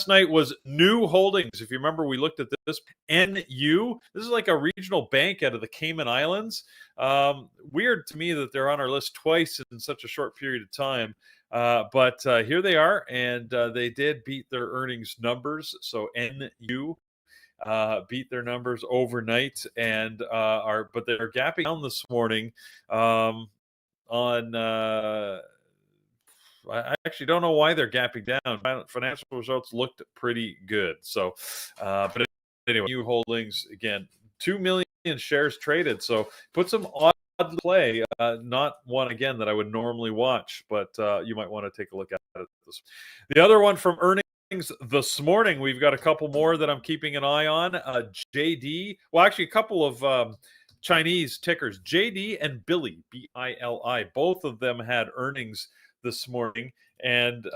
last night was New Holdings. If you remember, we looked at this. NU. This is like a regional bank out of the Cayman Islands. Weird to me that they're on our list twice in such a short period of time. But here they are, and they did beat their earnings numbers. So NU beat their numbers overnight, and but they're gapping down this morning on. I actually don't know why they're gapping down. Financial results looked pretty good. So, but anyway, New Holdings again, 2 million shares traded. So put some odd play. Not one again that I would normally watch, but you might want to take a look at it. The other one from earnings this morning, we've got a couple more that I'm keeping an eye on. JD, well, actually, a couple of Chinese tickers, JD and Billy, BILI. Both of them had earnings this morning, and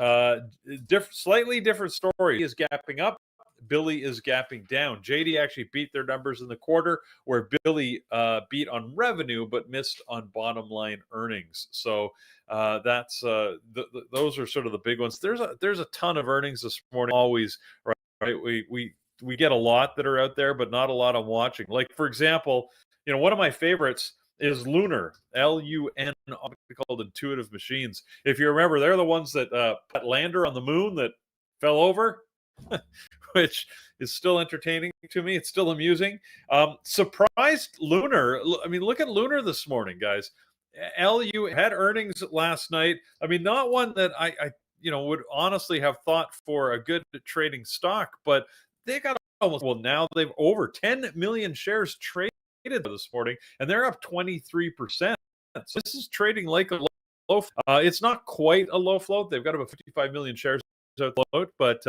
slightly different story. Is gapping up. Billy is gapping down. JD actually beat their numbers in the quarter, where Billy beat on revenue but missed on bottom line earnings. So that's those are sort of the big ones. There's a ton of earnings this morning. Always right. We get a lot that are out there, but not a lot I'm watching. Like, for example, one of my favorites is Lunar, LUN, called Intuitive Machines. If you remember, they're the ones that put lander on the moon that fell over, which is still entertaining to me. It's still amusing. Surprised Lunar. I mean, look at Lunar this morning, guys. LU had earnings last night. I mean, not one that I would honestly have thought for a good trading stock, but they got now they've over 10 million shares traded this morning, and they're up 23%. So this is trading like a low. It's not quite a low float. They've got about 55 million shares out float, but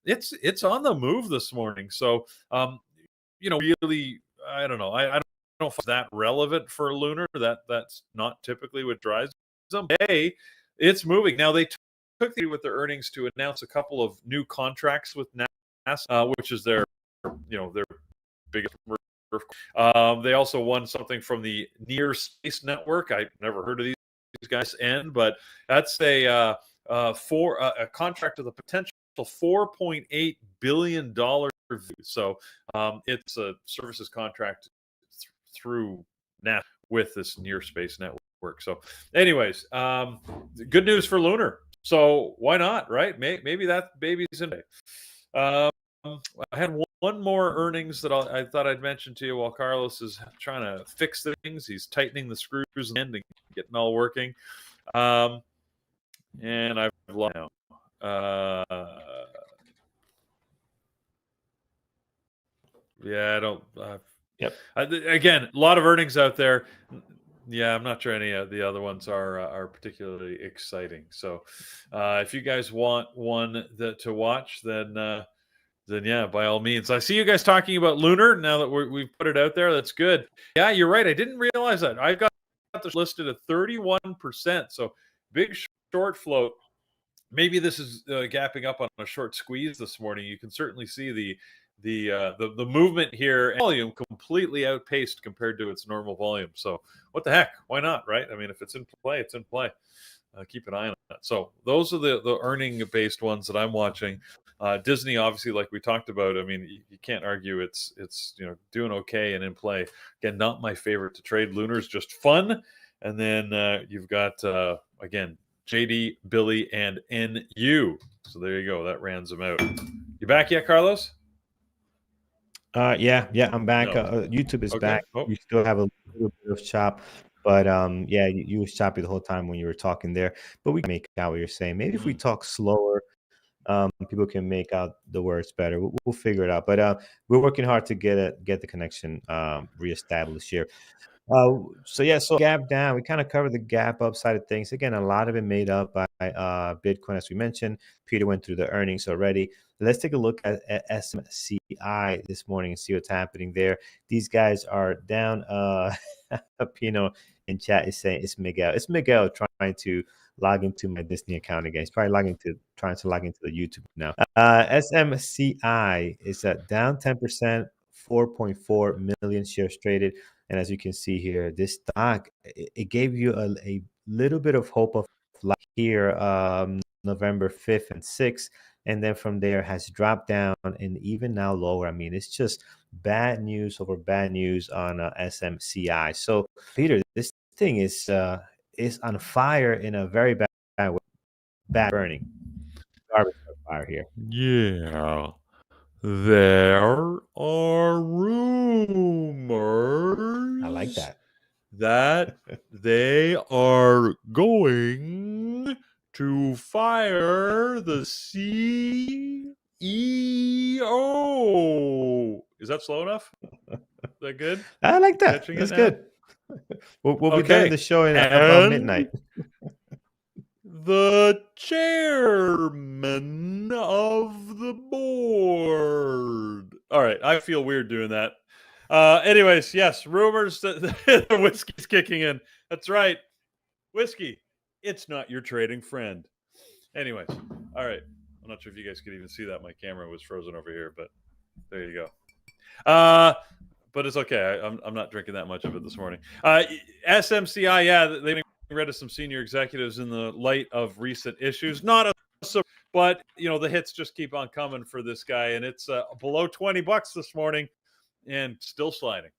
it's on the move this morning. So really, I don't know. I don't know if it's that relevant for Lunar. That's not typically what drives them. Hey, it's moving now. They took with their earnings to announce a couple of new contracts with NASA, which is their biggest. They also won something from the Near Space Network. I've never heard of these guys, but that's a contract with a potential $4.8 billion. So it's a services contract through NASA with this Near Space Network. So, anyways, good news for Lunar. So why not, right? Maybe that baby's in it. I had one more earnings that I thought I'd mention to you while Carlos is trying to fix things. He's tightening the screws and getting all working. And I've lost now. Yeah, I don't. Yep. Again, a lot of earnings out there. Yeah, I'm not sure any of the other ones are particularly exciting. So, if you guys want one to watch, then yeah, by all means. I see you guys talking about Lunar now that we've put it out there. That's good. Yeah, you're right. I didn't realize that. I've got this listed at 31%. So big short float. Maybe this is gapping up on a short squeeze this morning. You can certainly see the movement here. Volume completely outpaced compared to its normal volume. So what the heck? Why not, right? I mean, if it's in play, it's in play. Keep an eye on that. So those are the earning-based ones that I'm watching. Disney, obviously, like we talked about, I mean, you can't argue it's doing okay and in play. Again, not my favorite to trade. Lunar's just fun. And then you've got, again, JD, Billy, and NU. So there you go. That rounds them out. You back yet, Carlos? Yeah, I'm back. No. YouTube is back. Oh. You still have a little bit of chop. But yeah, you was choppy the whole time when you were talking there. But we can make out what you're saying. Maybe if we talk slower, people can make out the words better. We'll figure it out. But we're working hard to get the connection reestablished here. So gap down. We kind of covered the gap up side of things. Again, a lot of it made up by Bitcoin, as we mentioned. Peter went through the earnings already. Let's take a look at SMCI this morning and see what's happening there. These guys are down. Pino in chat is saying it's Miguel. It's Miguel trying to log into my Disney account again. He's probably trying to log into the YouTube now. SMCI is down 10%, 4.4 million shares traded. And as you can see here, this stock, it gave you a little bit of hope of life here, November 5th and 6th. and then from there has dropped down and even now lower. I mean, it's just bad news over bad news on SMCI. So, Peter, this thing is on fire in a very bad way, bad burning, garbage on fire here. Yeah. There are I like rumors that. that they are going to fire the CEO. Is that slow enough? Is that good? I like that. Catching it That's now? good. We'll be done in Okay. the show in about midnight. And the chairman of the board. All right, I feel weird doing that. Anyways, yes, rumors that the whiskey's kicking in. That's right, whiskey. It's not your trading friend. Anyways, all right. I'm not sure if you guys could even see that. My camera was frozen over here, but there you go. But it's okay. I'm not drinking that much of it this morning. SMCI, yeah, they've been rid of some senior executives in the light of recent issues. Not a but the hits just keep on coming for this guy, and it's below $20 this morning, and still sliding.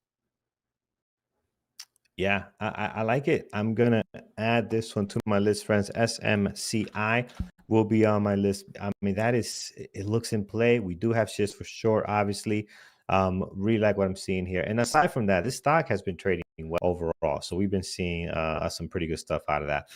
Yeah, I like it. I'm gonna add this one to my list, friends. SMCI will be on my list. I mean, it looks in play. We do have shares for sure, obviously. Really like what I'm seeing here. And aside from that, this stock has been trading well overall. So we've been seeing some pretty good stuff out of that.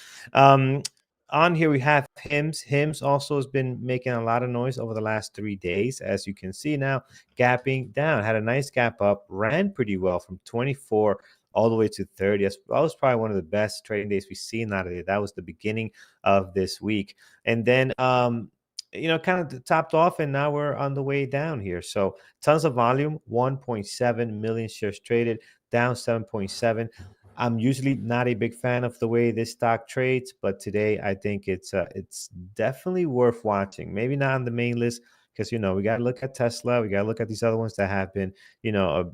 On here we have HIMS. HIMS also has been making a lot of noise over the last 3 days, as you can see now, gapping down. Had a nice gap up, ran pretty well from 24 all the way to 30. That was probably one of the best trading days we've seen out of it. That was the beginning of this week. And then kind of topped off, and now we're on the way down here. So tons of volume, 1.7 million shares traded, down 7.7. I'm usually not a big fan of the way this stock trades, but today I think it's definitely worth watching. Maybe not on the main list because we got to look at Tesla, we got to look at these other ones that have been our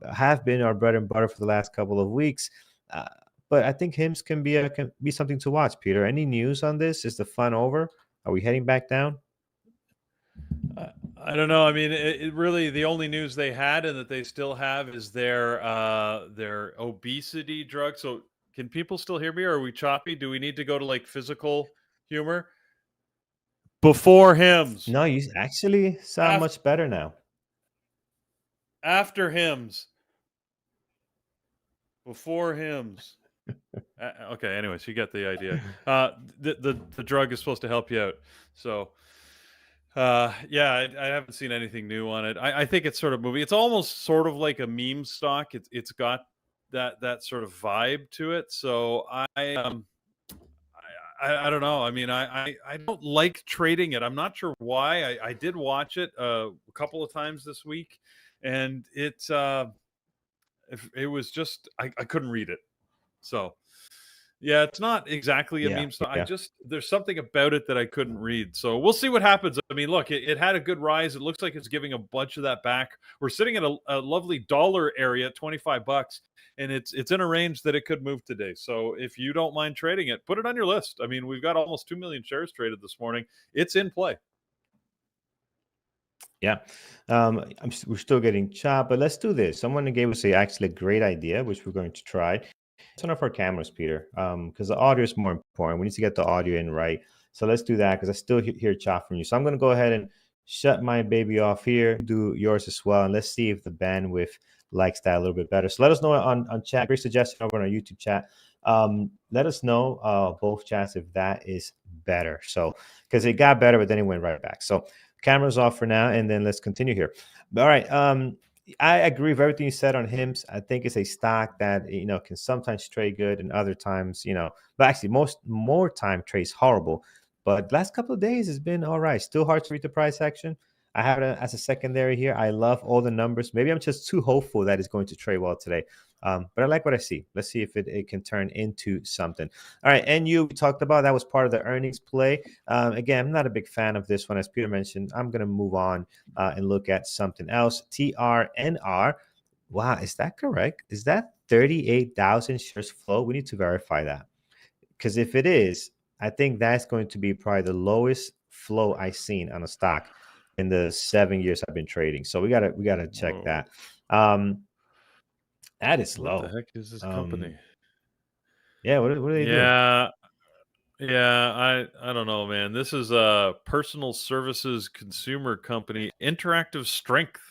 bread and butter for the last couple of weeks. But I think HIMS can be something to watch. Peter, any news on this? Is the fun over? Are we heading back down? I don't know. I mean, it really the only news they had and that they still have is their obesity drug. So can people still hear me, or are we choppy? Do we need to go to like physical humor? Before HIMS. No, you actually sound much better now. After HIMS. Before HIMS. Okay. Anyways, you get the idea. The drug is supposed to help you out. So. Yeah, I haven't seen anything new on it. I think it's sort of moving. It's almost sort of like a meme stock. It's got that sort of vibe to it. So I don't know. I mean, I don't like trading it. I'm not sure why. I did watch it a couple of times this week, and it was just I couldn't read it. So. Yeah, it's not exactly a meme stock. There's something about it that I couldn't read. So we'll see what happens. I mean, look, it had a good rise. It looks like it's giving a bunch of that back. We're sitting at a lovely dollar area at $25, and it's in a range that it could move today. So if you don't mind trading it, put it on your list. I mean, we've got almost 2 million shares traded this morning. It's in play. Yeah, we're still getting chopped, but let's do this. Someone gave us actually a great idea, which we're going to try. Turn off our cameras, Peter, because the audio is more important. We need to get the audio in right. So let's do that because I still hear chop from you. So I'm going to go ahead and shut my baby off here. Do yours as well, and let's see if the bandwidth likes that a little bit better. So let us know on chat. Great suggestion over on our YouTube chat. Let us know both chats if that is better. So because it got better, but then it went right back. So cameras off for now, and then let's continue here. All right. I agree with everything you said on HIMS. I think it's a stock that can sometimes trade good, and other times, but actually more time trades horrible. But last couple of days has been all right. Still hard to read the price action. I have it as a secondary here. I love all the numbers. Maybe I'm just too hopeful that it's going to trade well today. But I like what I see. Let's see if it can turn into something. All right, NU we talked about. That was part of the earnings play. Again, I'm not a big fan of this one. As Peter mentioned, I'm going to move on and look at something else. TRNR. Wow, is that correct? Is that 38,000 shares flow? We need to verify that. Because if it is, I think that's going to be probably the lowest flow I've seen on a stock in the 7 years I've been trading. So we gotta check Whoa. that. That is What the low. heck is this company? Yeah, what are they doing? Yeah, I don't know, man. This is a personal services consumer company, Interactive Strength.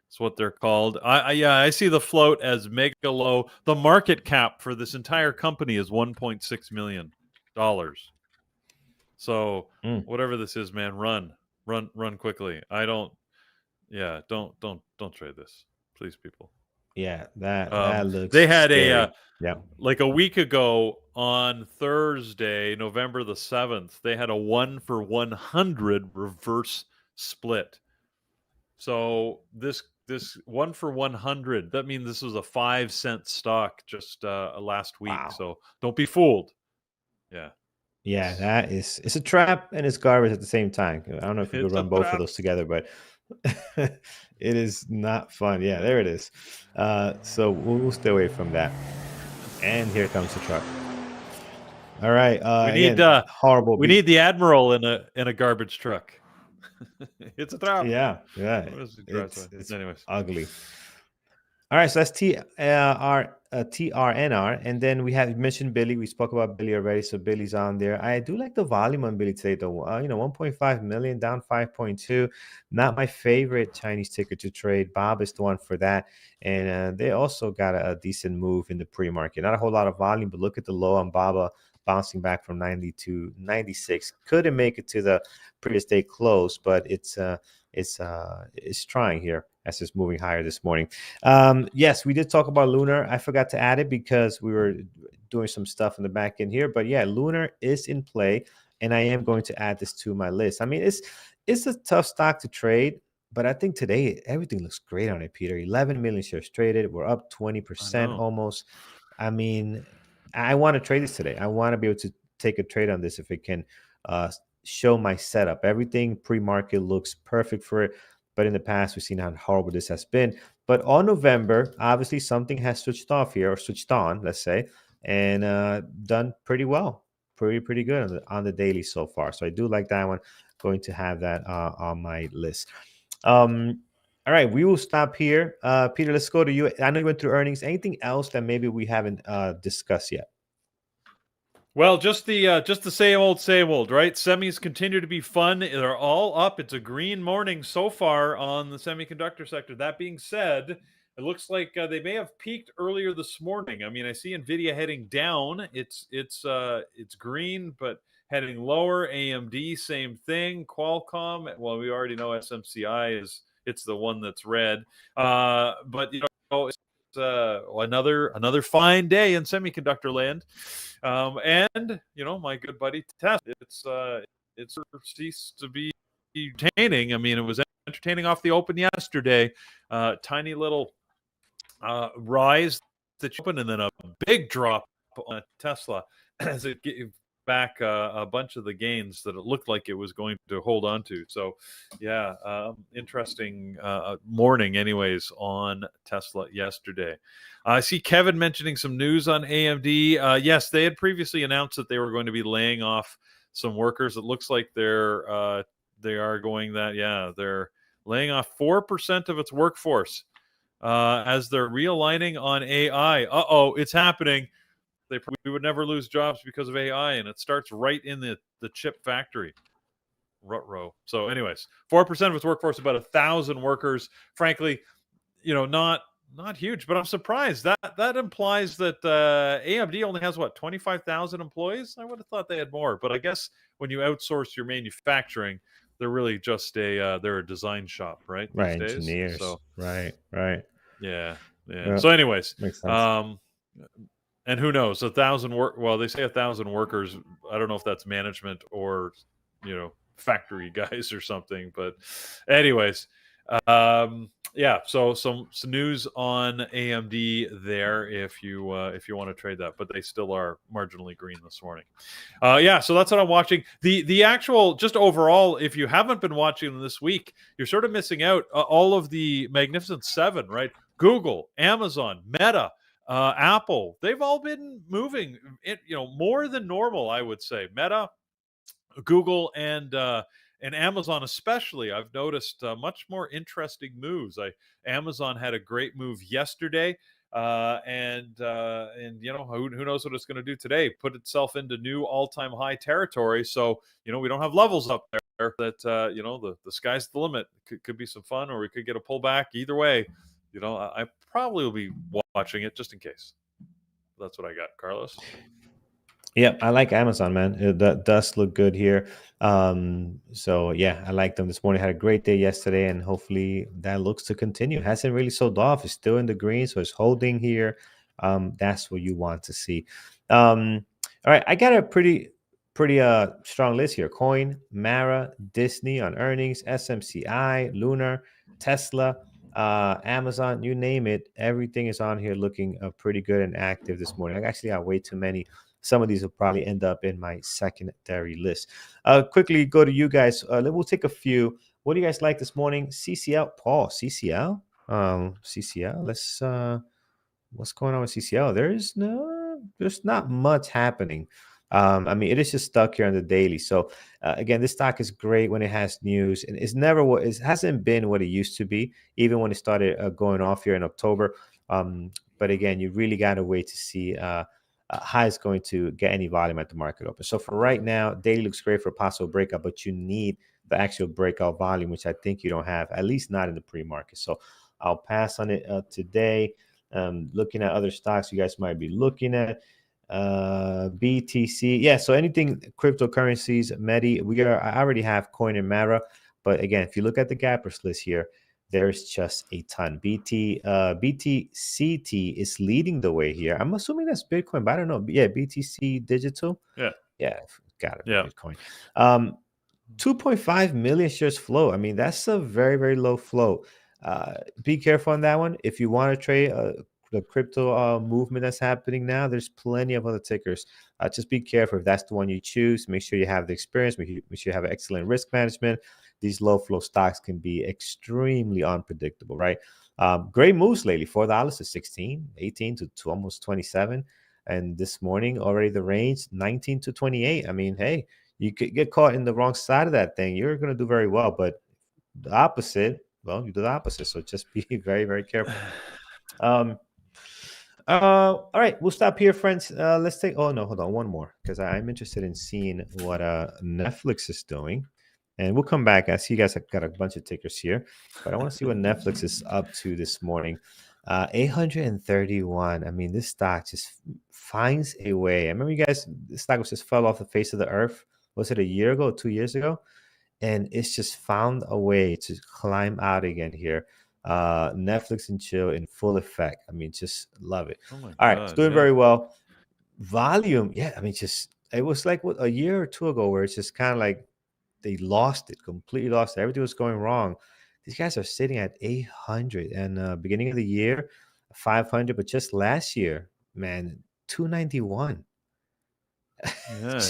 That's what they're called. I see the float as mega low. The market cap for this entire company is $1.6 million. So Mm. whatever this is, man, run quickly. Don't trade this, please, people. Yeah, that looks They had scary. Yeah. like a week ago on Thursday, November the 7th, they had a 1-for-100 reverse split. So this 1-for-100, that means this was a 5-cent stock just last week. Wow. So don't be fooled. Yeah. Yeah, it's a trap and it's garbage at the same time. I don't know if you could It's a run both of trap. those together, but it is not fun. Yeah, there it is. So we'll stay away from that. And here comes the truck. All right. We need Again, horrible. we need the admiral in a garbage truck. It's a trap. Yeah, it's Anyways. ugly. All right, so that's TRNR, and then we have mentioned Billy. We spoke about Billy already, so Billy's on there. I do like the volume on Billy today, though. 1.5 million down 5.2. Not my favorite Chinese ticker to trade. Bob is the one for that, and they also got a decent move in the pre-market. Not a whole lot of volume, but look at the low on Baba bouncing back from 90 to 96. Couldn't make it to the previous day close, but it's trying here as it's moving higher this morning. Yes, we did talk about Lunar. I forgot to add it because we were doing some stuff in the back end here. But yeah, Lunar is in play, and I am going to add this to my list. I mean, it's a tough stock to trade, but I think today everything looks great on it, Peter. 11 million shares traded. We're up 20% almost. I mean, I want to trade this today. I want to be able to take a trade on this if it can show my setup. Everything pre-market looks perfect for it. But in the past, we've seen how horrible this has been. But on November, obviously something has switched off here, or switched on, let's say, and done pretty well, pretty good on the daily so far. So I do like that one. Going to have that on my list. All right, we will stop here. Peter, let's go to you. I know you went through earnings. Anything else that maybe we haven't discussed yet? Well, just the same old, right? Semis continue to be fun. They're all up. It's a green morning so far on the semiconductor sector. That being said, it looks like they may have peaked earlier this morning. I mean, I see Nvidia heading down. It's green, but heading lower. AMD, same thing. Qualcomm, well, we already know SMCI it's the one that's red. But another fine day in semiconductor land. And my good buddy Test, it's ceased to be entertaining. I mean, it was entertaining off the open yesterday. Tiny little rise that you open, and then a big drop on Tesla as it gave back a bunch of the gains that it looked like it was going to hold on to. So yeah, interesting morning anyways on Tesla yesterday. I see Kevin mentioning some news on AMD. Yes, they had previously announced that they were going to be laying off some workers. It looks like they are going that. Yeah, they're laying off 4% of its workforce as they're realigning on AI. It's happening. We would never lose jobs because of AI, and it starts right in the chip factory. Rut-row. So anyways, 4% of its workforce, about 1,000 workers. Frankly, not huge, but I'm surprised. That implies that AMD only has 25,000 employees. I would have thought they had more, but I guess when you outsource your manufacturing, they're really just they're a design shop, right? These days. Engineers. So right. Yeah. So anyways, makes sense. And who knows? 1,000 well, they say 1,000 workers. I don't know if that's management or factory guys or something. But anyways, yeah. So some news on AMD there if you want to trade that, but they still are marginally green this morning. Yeah. So that's what I'm watching. The actual, just overall, if you haven't been watching them this week, you're sort of missing out. All of the Magnificent Seven, right? Google, Amazon, Meta. Apple, they've all been moving, more than normal, I would say. Meta, Google, and and Amazon especially, I've noticed much more interesting moves. Amazon had a great move yesterday, and who knows what it's going to do today? Put itself into new all-time high territory. So we don't have levels up there that the sky's the limit. Could be some fun, or we could get a pullback. Either way, I probably will be watching it just in case. That's what I got, Carlos. Yeah, I like Amazon, man. That does look good here. So yeah, I like them this morning. Had a great day yesterday, and hopefully that looks to continue. It hasn't really sold off. It's still in the green, so it's holding here. That's what you want to see. All right, I got a pretty strong list here. Coin, Mara, Disney on earnings, SMCI, Lunar, Tesla, Amazon, you name it. Everything is on here looking pretty good and active this morning. I actually got way too many. Some of these will probably end up in my secondary list. Quickly go to you guys. We'll take a few. What do you guys like this morning? CCL, Paul, CCL? CCL. Let's what's going on with CCL? There's not much happening. I mean, it is just stuck here on the daily. So again, this stock is great when it has news, and it's never what it hasn't been what it used to be, even when it started going off here in October. But again, you really got to wait to see how it's going to get any volume at the market open. So for right now, daily looks great for a possible breakout, but you need the actual breakout volume, which I think you don't have, at least not in the pre-market. So I'll pass on it today. Looking at other stocks you guys might be looking at. BTC. Yeah, so anything cryptocurrencies, Medi, I already have Coin and Mara. But again, if you look at the gappers list here, there's just a ton. BTCT is leading the way here. I'm assuming that's Bitcoin, but I don't know. Yeah, BTC Digital. Yeah, got it. Yeah, Bitcoin. 2.5 million shares flow. I mean, that's a very, very low flow. Be careful on that one. If you want to trade the crypto movement that's happening now, there's plenty of other tickers. Just be careful if that's the one you choose. Make sure you have the experience. Make sure you have excellent risk management. These low flow stocks can be extremely unpredictable, right? Great moves lately. $4 to 16, 18 to almost 27. And this morning, already the range 19 to 28. I mean, hey, you could get caught in the wrong side of that thing. You're going to do very well. But the opposite, well, you do the opposite. So just be very, very careful. All right, we'll stop here, friends. Let's take. Oh no, hold on, one more, because I'm interested in seeing what Netflix is doing, and we'll come back. I see you guys have got a bunch of tickers here, but I want to see what Netflix is up to this morning. 831. I mean, this stock just finds a way. I remember you guys. This stock just fell off the face of the earth. Was it a year ago, 2 years ago? And it's just found a way to climb out again here. Netflix and chill in full effect. I mean, just love it. All right, it's doing very well. Volume, yeah. I mean, just it was like a year or two ago where it's just kind of like they lost it, completely lost it. Everything was going wrong. These guys are sitting at 800, and beginning of the year, 500, but just last year, man, 291. Yeah,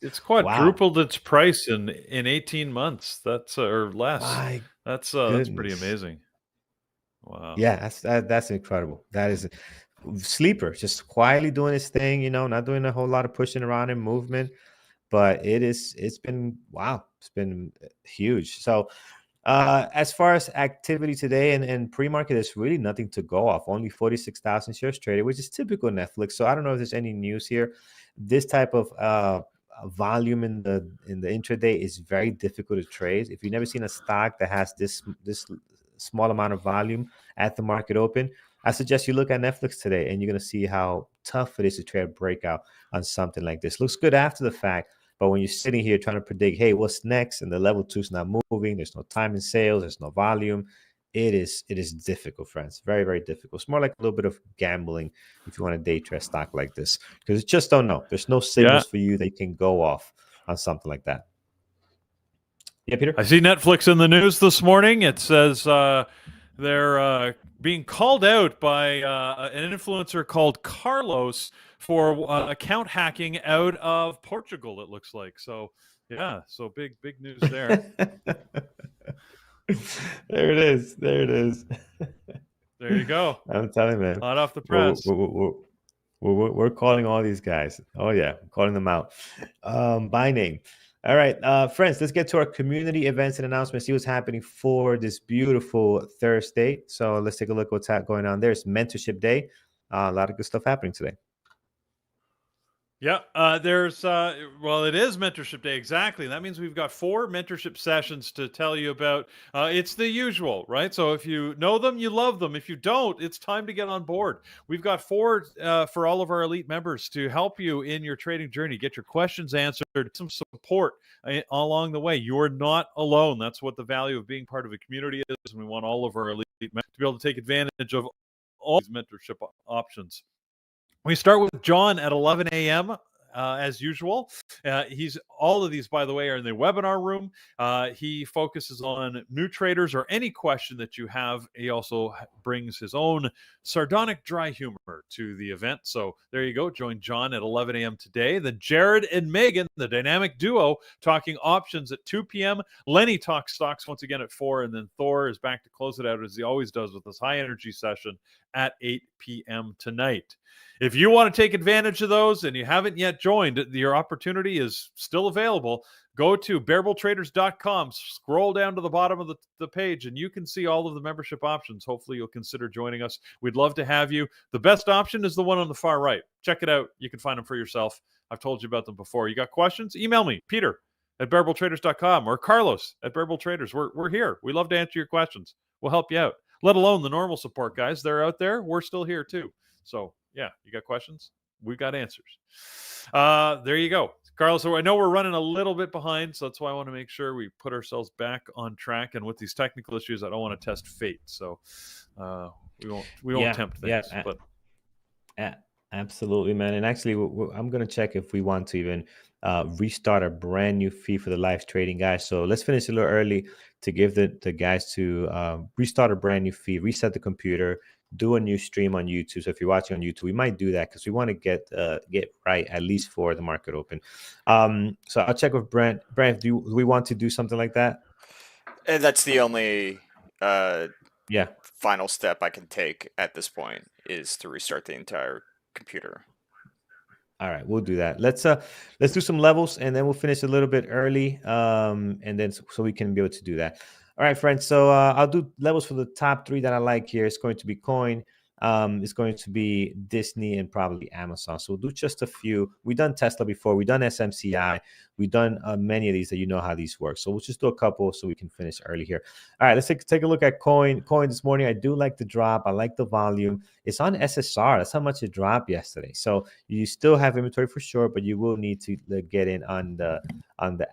it's quadrupled its price in 18 months. That's or less. That's pretty amazing. Wow. Yeah, that's incredible. That is sleeper, just quietly doing his thing, not doing a whole lot of pushing around and movement, but it's been wow, it's been huge. So as far as activity today and pre-market, there's really nothing to go off. Only 46,000 shares traded, which is typical Netflix. So I don't know if there's any news here. This type of volume in the intraday is very difficult to trade. If you've never seen a stock that has this small amount of volume at the market open, I suggest you look at Netflix today, and you're going to see how tough it is to trade a breakout on something like this. Looks good after the fact, but when you're sitting here trying to predict, hey, what's next, and the level 2 is not moving, there's no time in sales, there's no volume, it is difficult, friends. Very, very difficult. It's more like a little bit of gambling if you want to day trade a stock like this, because you just don't know. There's no signals for you that you can go off on something like that. Yeah, Peter? I see Netflix in the news this morning. It says they're being called out by an influencer called Carlos for account hacking out of Portugal, it looks like. So, yeah, so big news there. There it is. There you go. I'm telling you, man. Hot off the press. We're calling all these guys. Oh, yeah. I'm calling them out. By name. All right, friends, let's get to our community events and announcements. See what's happening for this beautiful Thursday. So let's take a look what's going on. There's Mentorship Day. A lot of good stuff happening today. Yeah, there's well, it is Mentorship Day, exactly. That means we've got 4 mentorship sessions to tell you about. It's the usual, right? So if you know them, you love them. If you don't, it's time to get on board. We've got 4 for all of our elite members to help you in your trading journey, get your questions answered, some support along the way. You're not alone. That's what the value of being part of a community is, and we want all of our elite members to be able to take advantage of all these mentorship options. We start with John at 11 a.m. As usual. He's all of these, by the way, are in the webinar room. He focuses on new traders or any question that you have. He also brings his own sardonic dry humor to the event. So there you go. Join John at 11 a.m. today. Then Jared and Megan, the dynamic duo, talking options at 2 p.m. Lenny talks stocks once again at 4. And then Thor is back to close it out as he always does with this high energy session at 8 p.m. tonight. If you want to take advantage of those and you haven't yet joined, your opportunity is still available. Go to bearbulltraders.com, scroll down to the bottom of the page, and you can see all of the membership options. Hopefully, you'll consider joining us. We'd love to have you. The best option is the one on the far right. Check it out. You can find them for yourself. I've told you about them before. You got questions? Email me, Peter at bearbulltraders.com or Carlos at bearbulltraders. We're here. We love to answer your questions. We'll help you out, let alone the normal support guys. They're out there. We're still here, too. So, yeah, you got questions? We've got answers. There you go. Carlos, so I know we're running a little bit behind, so that's why I want to make sure we put ourselves back on track. And with these technical issues, I don't want to test fate. So we won't tempt things. But absolutely, man. And actually, I'm going to check if we want to even restart a brand new feed for the live trading guys. So let's finish a little early to give the guys to restart a brand new feed, reset the computer, do a new stream on YouTube. So if you're watching on YouTube, we might do that because we want to get right at least for the market open. So I'll check with Brent. Brent, do we want to do something like that? And that's the only final step I can take at this point is to restart the entire computer. All right, we'll do that. Let's do some levels and then we'll finish a little bit early, and then so we can be able to do that. All right, friends. So I'll do levels for the top 3 that I like here. It's going to be Coin. It's going to be Disney and probably Amazon. So we'll do just a few. We've done Tesla before. We've done SMCI. We've done many of these that you know how these work. So we'll just do a couple so we can finish early here. All right, let's take a look at Coin. Coin this morning, I do like the drop. I like the volume. It's on SSR. That's how much it dropped yesterday. So you still have inventory for sure, but you will need to get in on the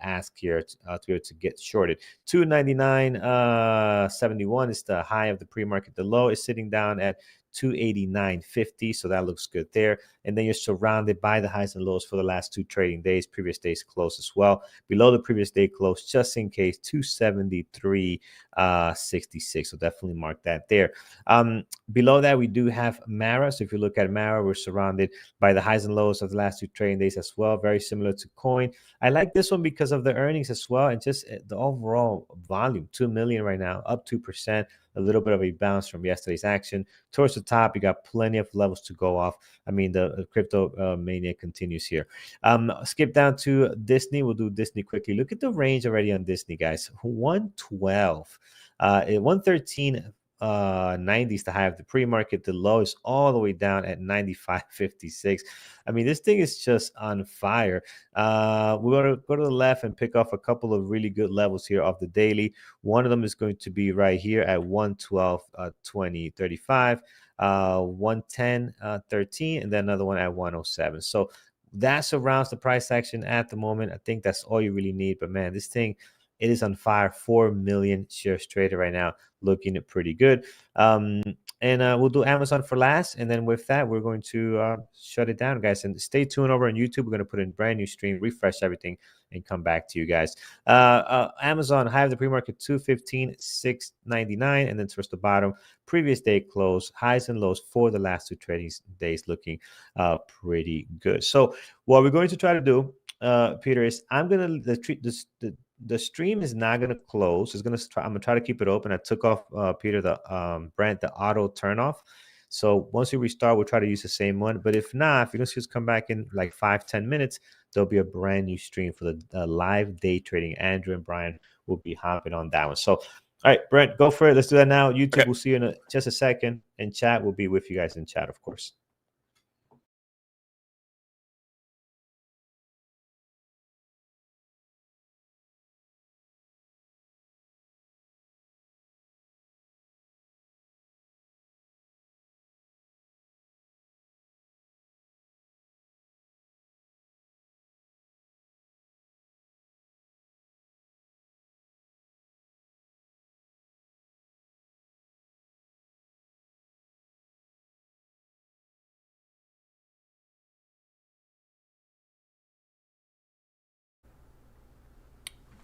ask here to be able to get shorted. 299.71 is the high of the pre-market. The low is sitting down at 289.50, so that looks good there. And then you're surrounded by the highs and lows for the last 2 trading days, previous days close as well. Below the previous day close, just in case, 273.66. So definitely mark that there. Below that, we do have Mara. So if you look at Mara, we're surrounded by the highs and lows of the last 2 trading days as well. Very similar to Coin. I like this one because of the earnings as well, and just the overall volume. 2 million right now, up 2%. A little bit of a bounce from yesterday's action. Towards the top, you got plenty of levels to go off. I mean, the crypto mania continues here. Skip down to Disney. We'll do Disney quickly. Look at the range already on Disney, guys. 112. 113. 90 is the high of the pre-market. The low is all the way down at 95.56. I mean, this thing is just on fire. We're going to go to the left and pick off a couple of really good levels here off the daily. One of them is going to be right here at 112.20.35, 110.13, and then another one at 107. So that surrounds the price action at the moment. I think that's all you really need. But man, this thing, it is on fire. 4 million shares traded right now, looking pretty good. And we'll do Amazon for last. And then with that, we're going to shut it down, guys. And stay tuned over on YouTube. We're going to put in a brand new stream, refresh everything, and come back to you guys. Amazon, high of the pre-market, 215.699. And then towards the bottom, previous day close, highs and lows for the last 2 trading days looking pretty good. So what we're going to try to do, Peter, is I'm going to the stream is not going to close. I'm going to try to keep it open. I took off Peter, the Brent, the auto turn off. So once we restart, we'll try to use the same one. But if not, if you don't see us come back in like 5-10 minutes, there'll be a brand new stream for the live day trading. Andrew and Brian will be hopping on that one. So, all right, Brent, go for it. Let's do that now. YouTube, Okay. we'll see you in just a second. And chat will be with you guys in chat, of course.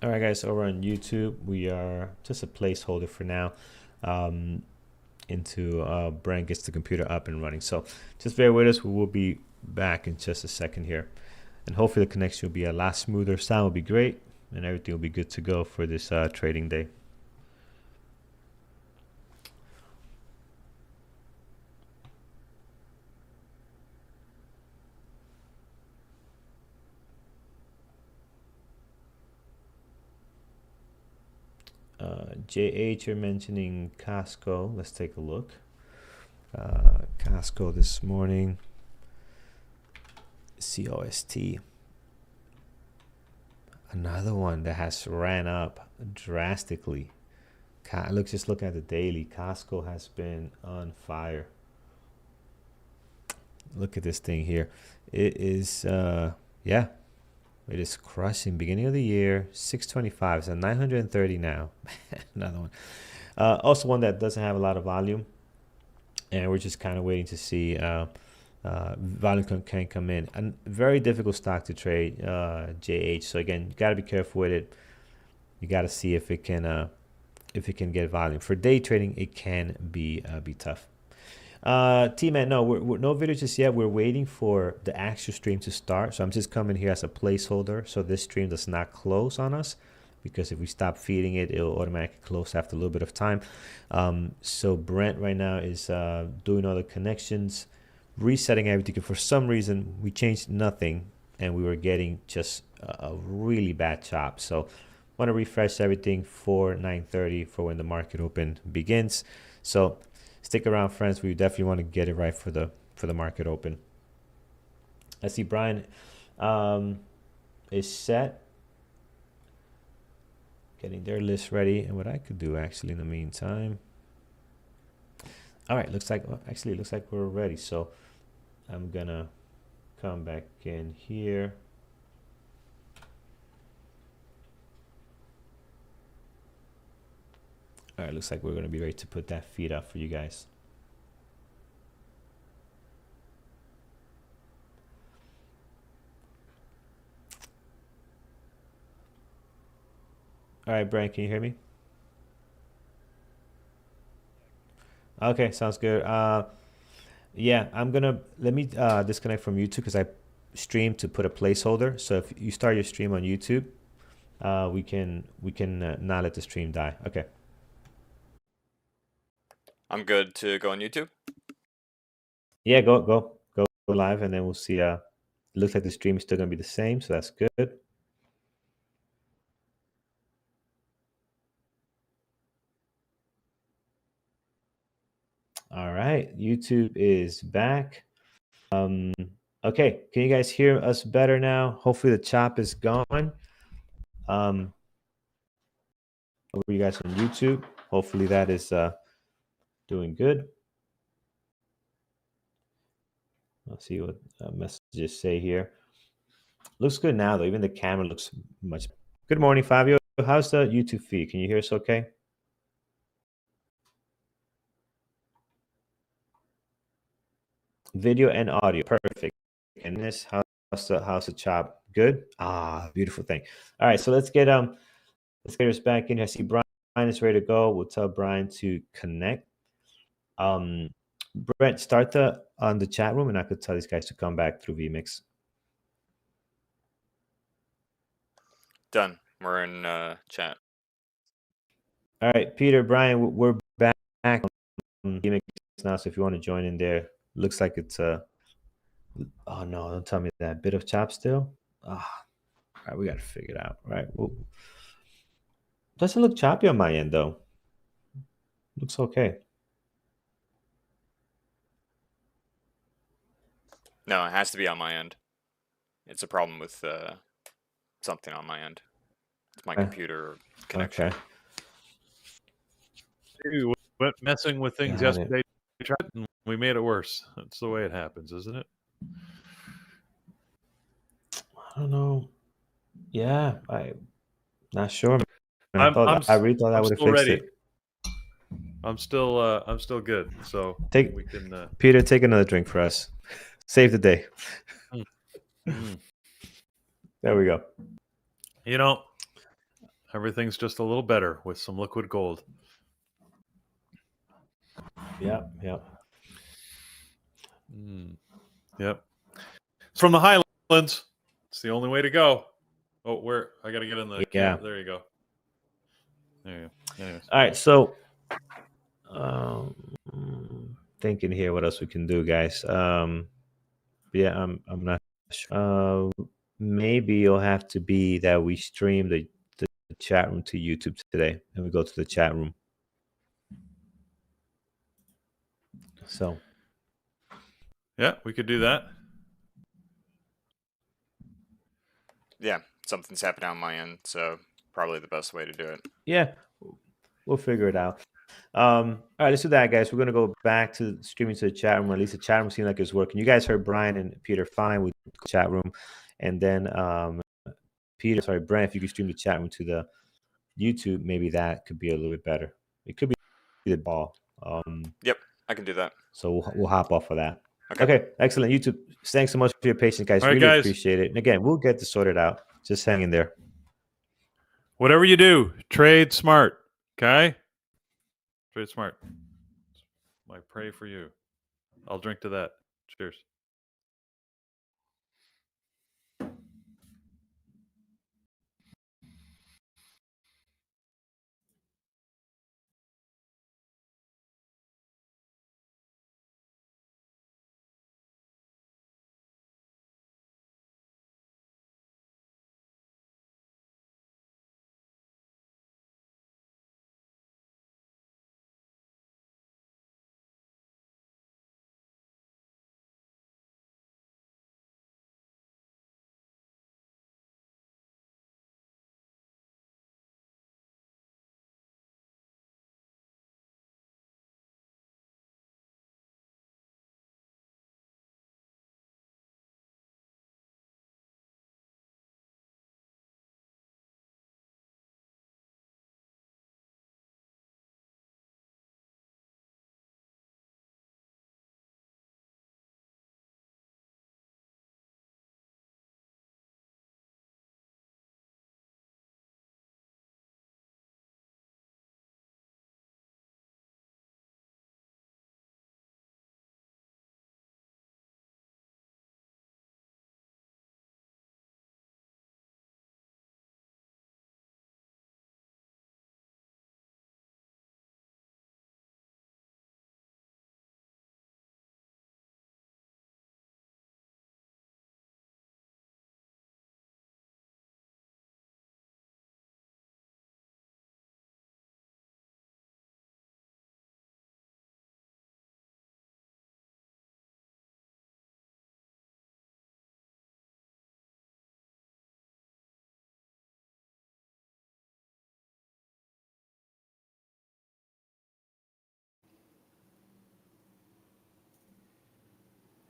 All right, guys, over on YouTube, we are just a placeholder for now into Brent gets the computer up and running. So just bear with us. We will be back in just a second here. And hopefully the connection will be a lot smoother. Sound will be great, and everything will be good to go for this trading day. JH, you're mentioning Costco. Let's take a look. Costco this morning. COST. Another one that has ran up drastically. Just look at the daily. Costco has been on fire. Look at this thing here. It is, yeah. It is crushing. Beginning of the year, 625. So 930 now. Another one. Also one that doesn't have a lot of volume. And we're just kind of waiting to see volume can come in. A very difficult stock to trade, JH. So again, you got to be careful with it. You got to see if it can get volume. For day trading, it can be tough. T-Man, no, we're no video just yet. We're waiting for the actual stream to start. So I'm just coming here as a placeholder. So this stream does not close on us, because if we stop feeding it, it'll automatically close after a little bit of time. So Brent right now is doing all the connections, resetting everything. For some reason, we changed nothing, and we were getting just a really bad chop. So want to refresh everything for 9:30 for when the market open begins. So stick around, friends. We definitely want to get it right for the market open. I see Brian is set, getting their list ready. And what I could do actually in the meantime. All right, looks like we're ready. So I'm gonna come back in here. All right, looks like we're going to be ready to put that feed up for you guys. All right, Brian, can you hear me? Okay, sounds good. Yeah, let me disconnect from YouTube because I streamed to put a placeholder. So if you start your stream on YouTube, we can not let the stream die. Okay. I'm good to go on YouTube. Yeah, go live, and then we'll see. It looks like the stream is still gonna be the same, so that's good. All right, YouTube is back. Okay, can you guys hear us better now? Hopefully the chop is gone. Over you guys on YouTube. Hopefully that is doing good. Let's see what messages say here. Looks good now though. Even the camera looks much. Good morning, Fabio. How's the YouTube feed? Can you hear us okay? Video and audio, perfect. And this, how's the chop? Good. Beautiful thing. All right, so let's get us back in. I see Brian is ready to go. We'll tell Brian to connect. Brent, start on the chat room, and I could tell these guys to come back through vMix. Done. We're in chat. All right, Peter, Brian, we're back on vMix now. So if you want to join in there, looks like it's oh no, don't tell me that. Bit of chop still. All right, we got to figure it out. Right. Well, doesn't look choppy on my end though. Looks okay. No, it has to be on my end. It's a problem with something on my end. It's my computer connection. Okay. We went messing with things Got it. yesterday. We tried and we made it worse. That's the way it happens, isn't it? I don't know. Yeah, I'm not sure. Man. I really thought I would have fixed ready. it. I'm still good. So we can. Peter, take another drink for us. Save the day. There we go. You know, everything's just a little better with some liquid gold. Yeah. Yep. From the Highlands. It's the only way to go. Oh, where I got to get in the camera. There you go. There you go. Anyways. All right, so thinking here what else we can do, guys. Yeah, I'm not sure. Maybe it'll have to be that we stream the chat room to YouTube today, and we go to the chat room. So yeah, we could do that. Yeah, something's happening on my end, so probably the best way to do it. Yeah, we'll figure it out. All right, let's do that, guys. We're gonna go back to streaming to the chat room, or at least the chat room seemed like it's working. You guys heard Brian and Peter fine with the chat room, and then Brent, if you could stream the chat room to the YouTube, maybe that could be a little bit better. It could be the ball. Yep, I can do that. So we'll hop off of that. Okay, excellent. YouTube, thanks so much for your patience, guys. All right, really guys. appreciate it. And again, we'll get this sorted out. Just hang in there. Whatever you do, trade smart. Okay? Trade smart. I pray for you. I'll drink to that. Cheers.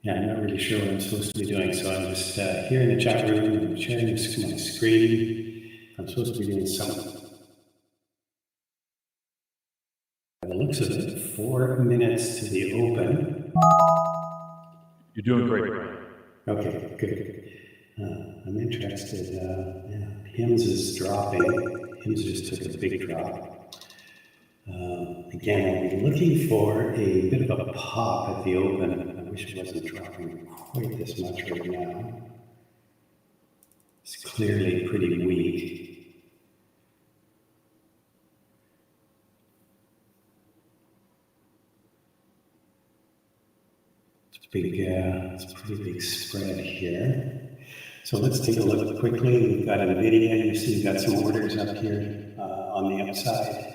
Yeah, I'm not really sure what I'm supposed to be doing, so I'm just here in the chat room, I'm sharing my screen. I'm supposed to be doing something. By the looks of it, 4 minutes to the open. You're doing great. Okay, good. I'm interested. Yeah, HIMS is dropping. HIMS just took a big drop. Again, I'm looking for a bit of a pop at the open. I wish it wasn't dropping quite this much right now. It's clearly pretty weak. It's a pretty big spread here. So let's take a look quickly. We've got NVIDIA. You see we've got some orders up here on the upside.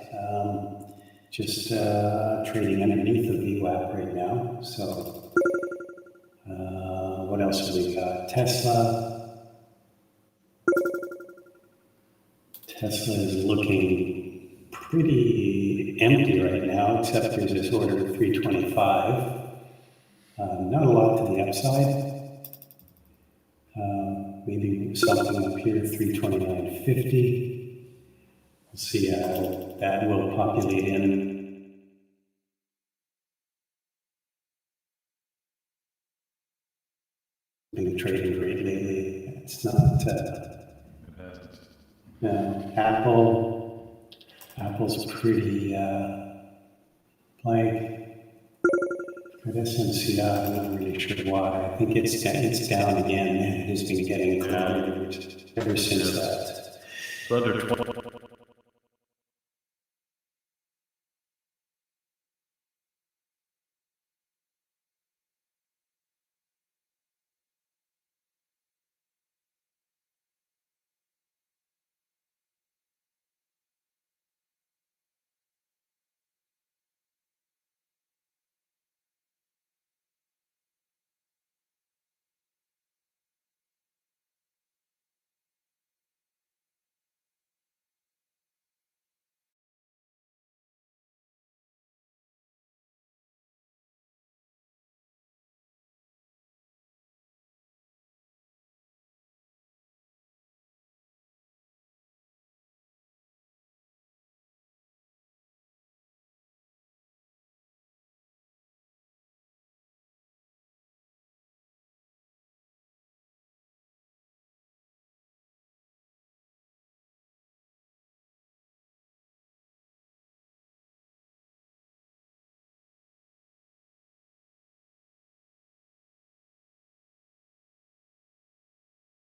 Just trading underneath the VWAP right now. So what else have we got? Tesla. Tesla is looking pretty empty right now, except there's this order of 325. Not a lot to the upside. Maybe something up here, 329.50. We'll see how that will populate in. Been trading great lately. It's not. Apple's pretty blank. For SMCI, I'm not really sure why. I think it's down again. It has been getting clouded ever since that. Under 20.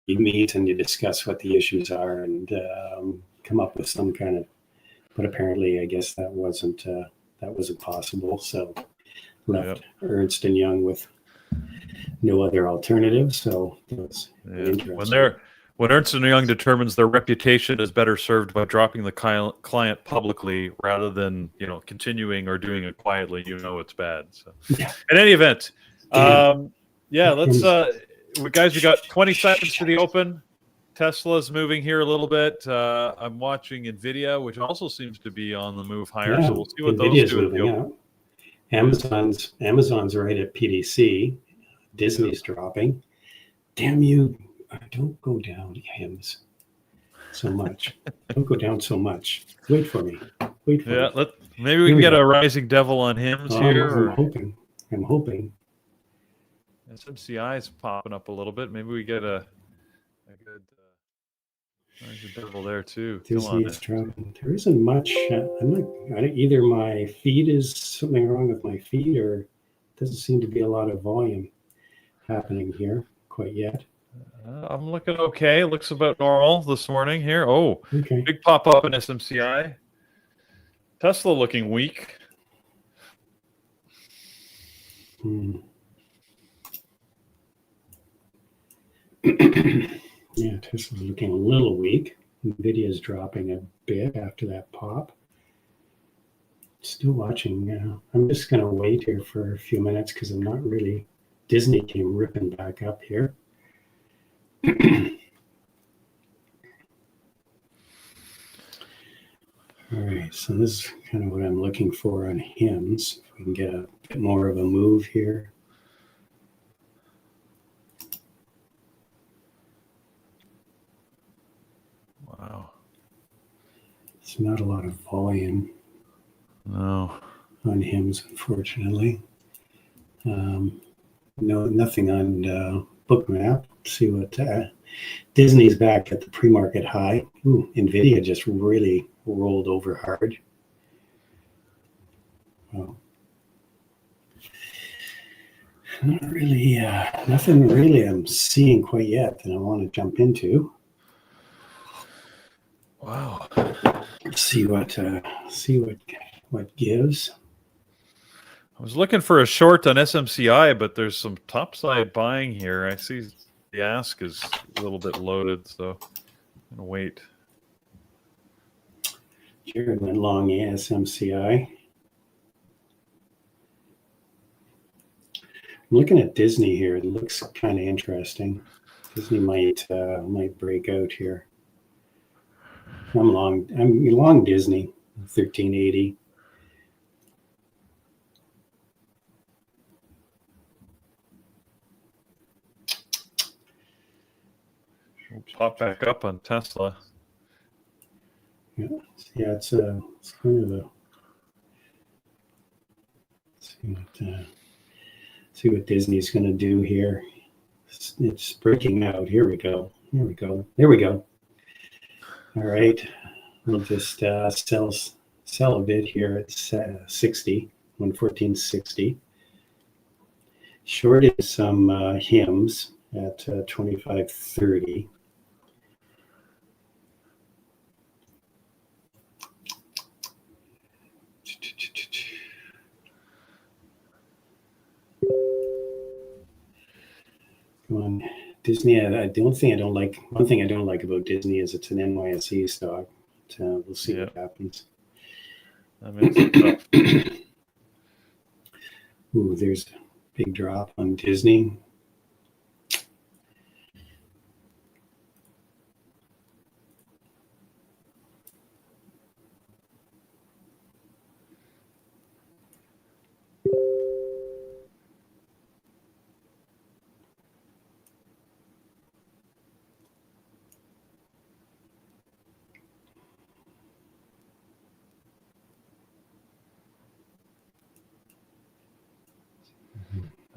You meet and you discuss what the issues are and come up with some kind of, but apparently I guess that wasn't possible. So left Ernst and Young with no other alternative. So it's interesting. When Ernst & Young determines their reputation is better served by dropping the client publicly rather than continuing or doing it quietly, it's bad. So, in any event, let's. Guys, we got 20 seconds to the open. Tesla's moving here a little bit. I'm watching NVIDIA, which also seems to be on the move higher. So we'll see what NVIDIA's those do. Moving up. Amazon's right at PDC. Disney's dropping. Damn you! Don't go down, HIMS, so much. Don't go down so much. Wait for me. Maybe we can get a rising devil on HIMS here. I'm hoping. SMCI is popping up a little bit. Maybe we get a good rising devil there too. Disney's dropping. There isn't much. Either my feed is something wrong with my feed, or doesn't seem to be a lot of volume happening here quite yet. I'm looking okay. Looks about normal this morning here. Oh, okay. Big pop up in SMCI. Tesla looking weak. Yeah, Tesla's looking a little weak. NVIDIA's dropping a bit after that pop. Still watching. I'm just going to wait here for a few minutes because I'm not really. Disney came ripping back up here. All right, so this is kind of what I'm looking for on HIMS. If we can get a bit more of a move here. Wow. It's not a lot of volume. No. On HIMS, unfortunately. Nothing on Bookmap. See what Disney's back at the pre-market high. Ooh, NVIDIA just really rolled over hard. Well, nothing really I'm seeing quite yet that I want to jump into. Wow. See what gives. I was looking for a short on SMCI, but there's some topside buying here. I see the ask is a little bit loaded, so I'm gonna wait. Jared went long SMCI. I'm looking at Disney here. It looks kind of interesting. Disney might break out here. I'm long Disney, 1380. We'll pop back up on Tesla. Yeah, it's kind of a see what Disney's going to do here. It's breaking out. Here we go. There we go. All right, we'll just sell a bit here at 60, 114.60. Short is some HIMS at 25.30. Come on, Disney. One thing I don't like about Disney is it's an NYSE stock. We'll see what happens. That makes it tough. Ooh, there's a big drop on Disney.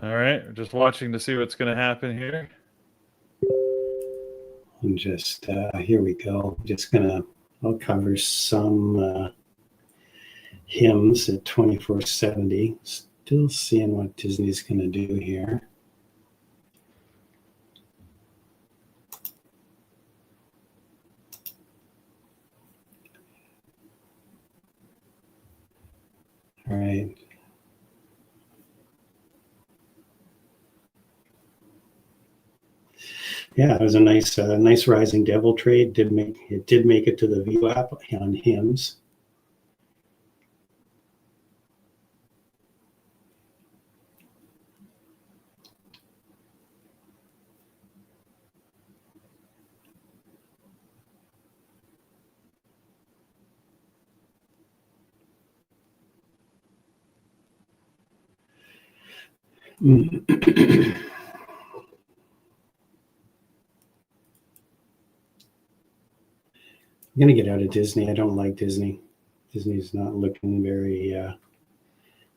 All right, we're just watching to see what's going to happen here. And just here we go. I'll cover some HIMS at 24.70. Still seeing what Disney's going to do here. All right. Yeah, it was a nice rising devil trade. It did make it to the view app on HIMS. I'm going to get out of Disney. I don't like Disney. Disney's not looking very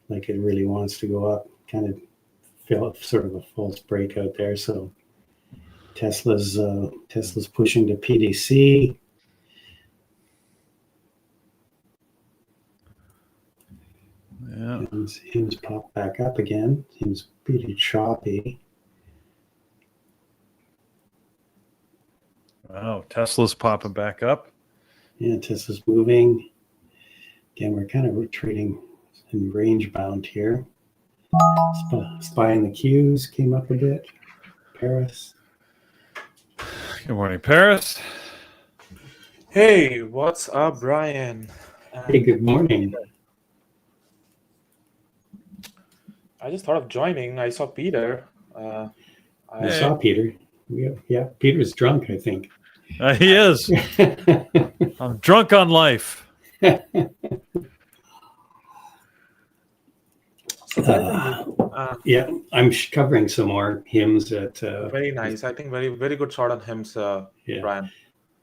like it really wants to go up. Kind of feel sort of a false breakout there. So Tesla's pushing to PDC. Yeah. HIMS pop back up again. Seems pretty choppy. Wow, Tesla's popping back up. Yeah, Tesla's moving. Again, we're kind of trading in range bound here. SPY in the Qs came up a bit. Paris. Good morning, Paris. Hey, what's up, Brian? Hey, good morning. I just thought of joining. I saw Peter. I saw Peter. Yeah, Peter's drunk, I think. He is. I'm drunk on life. Yeah, I'm covering some more HIMS at. Very nice. I think very good shot on HIMS, yeah. Brian.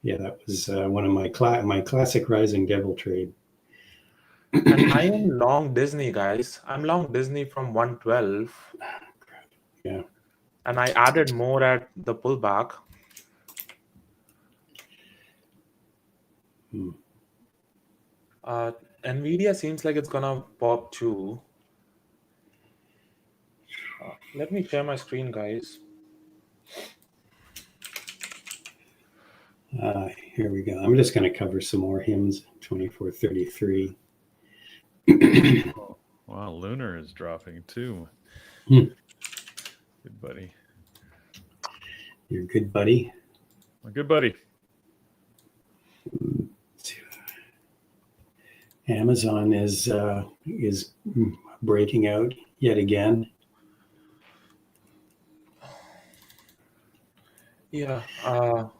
Yeah, that was one of my classic rising devil trade. And I am long Disney, guys. I'm long Disney from 112. Yeah. And I added more at the pullback. Nvidia seems like it's gonna pop too. Let me share my screen, guys. Here we go. I'm just going to cover some more HIMS. 24.33. Wow, Lunar is dropping too. Good buddy. Your good buddy. My good buddy. Amazon is breaking out yet again. Yeah. I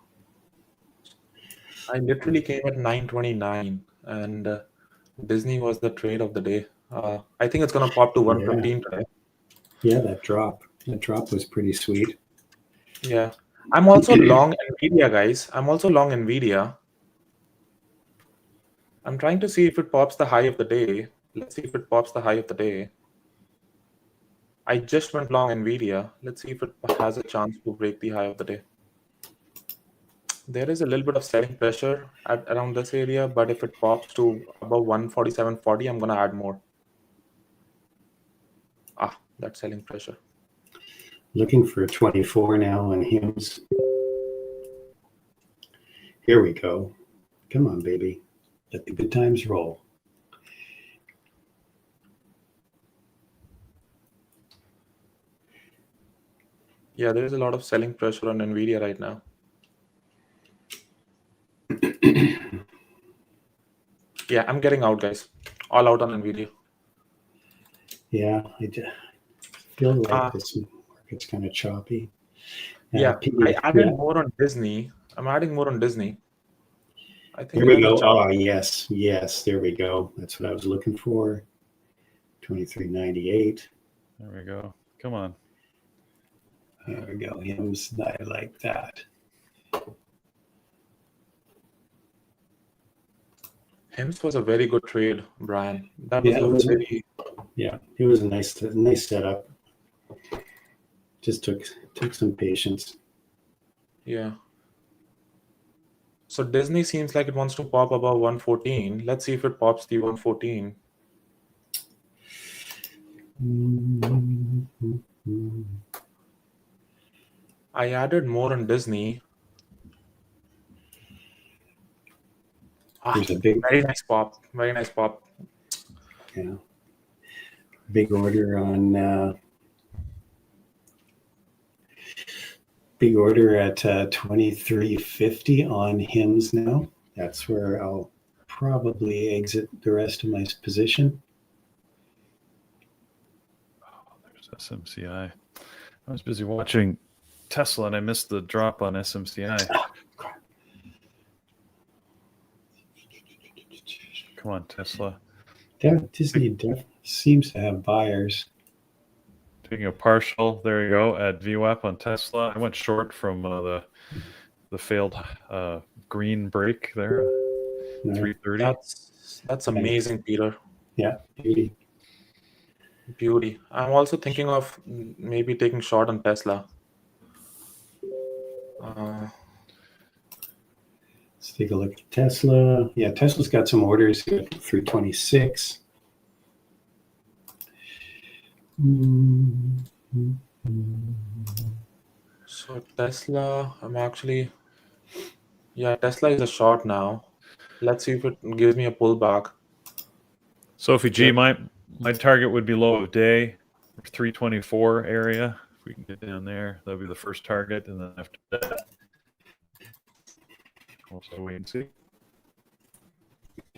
literally came at 9:29, and Disney was the trade of the day. I think it's gonna pop to 115 today. Yeah, that drop was pretty sweet. Yeah. I'm also long Nvidia, guys. I'm also long Nvidia. I'm trying to see if it pops the high of the day. Let's see if it pops the high of the day. I just went long Nvidia. Let's see if it has a chance to break the high of the day. There is a little bit of selling pressure around this area, but if it pops to above 147.40, I'm gonna add more. That's selling pressure. Looking for 24 now on HIMS. Here we go. Come on, baby. Let the good times roll. Yeah, there is a lot of selling pressure on Nvidia right now. Yeah, I'm getting out, guys. All out on Nvidia. Yeah, I feel like this market's kind of choppy. Yeah, I added more on Disney. I'm adding more on Disney. I think here we go. Oh, yes. There we go. That's what I was looking for. 23.98. There we go. Come on. There we go. HIMS. I like that. HIMS was a very good trade, Brian. That was it was a nice setup. Just took some patience. Yeah. So Disney seems like it wants to pop above 114. Let's see if it pops the 114. I added more on Disney. Very nice pop. Very nice pop. Yeah. Big order on big order at 23.50 on HIMS now. That's where I'll probably exit the rest of my position. Oh, there's SMCI. I was busy watching Tesla and I missed the drop on SMCI. Come on, Tesla. Disney seems to have buyers. Taking a partial, there you go, at VWAP on Tesla. I went short from the failed green break there, 330. That's amazing, Peter. Yeah, beauty. I'm also thinking of maybe taking short on Tesla. Let's take a look at Tesla. Yeah, Tesla's got some orders here, 326. So Tesla, Tesla is a short now. Let's see if it gives me a pullback. Sophie G, my target would be low of day, 324 area. If we can get down there, that'll be the first target, and then after that, also wait and see.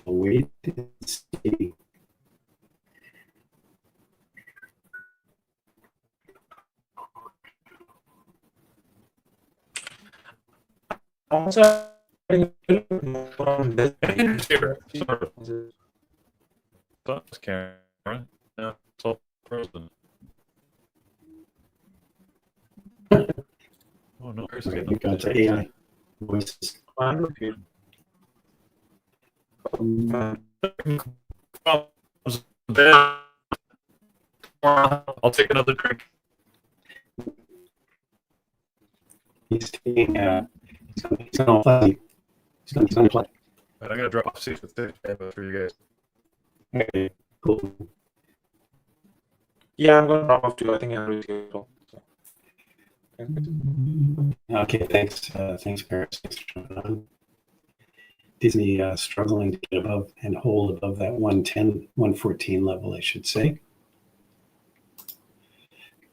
Wait and see. Also, adding a little bit more on this. That's Karen. Now it's all frozen. Oh no, Chris is We've got the AI voices. I'll take another drink. He's taking he's on play. He's on play. I'm gonna drop off seats with this for you guys. Okay, cool. Yeah, I'm gonna drop off too. I think I'm ready to go. Okay, thanks. Thanks, Paris. Thanks for jumping on. Disney struggling to get above and hold above that 110, 114 level, I should say.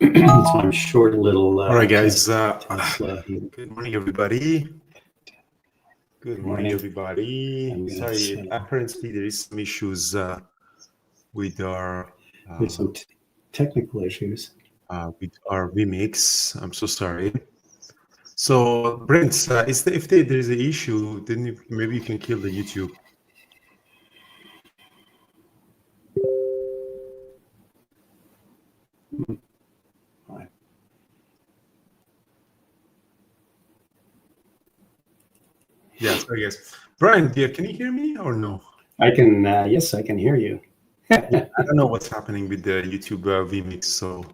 So I'm short a little. All right, guys. Tesla. Good morning, everybody. Good morning, Morning. everybody. Sorry, apparently there is some issues with our There's some technical issues. with our vMix. I'm so sorry. So, Brent, if there's an issue, then maybe you can kill the YouTube. Yeah, sorry, guys. Brian, can you hear me or no? I can. Yes, I can hear you. I don't know what's happening with the YouTube vMix, so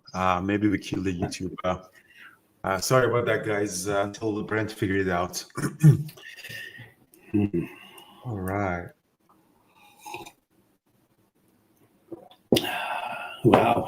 maybe we kill the YouTube. Sorry about that, guys. Until Brent figured it out. All right. Wow.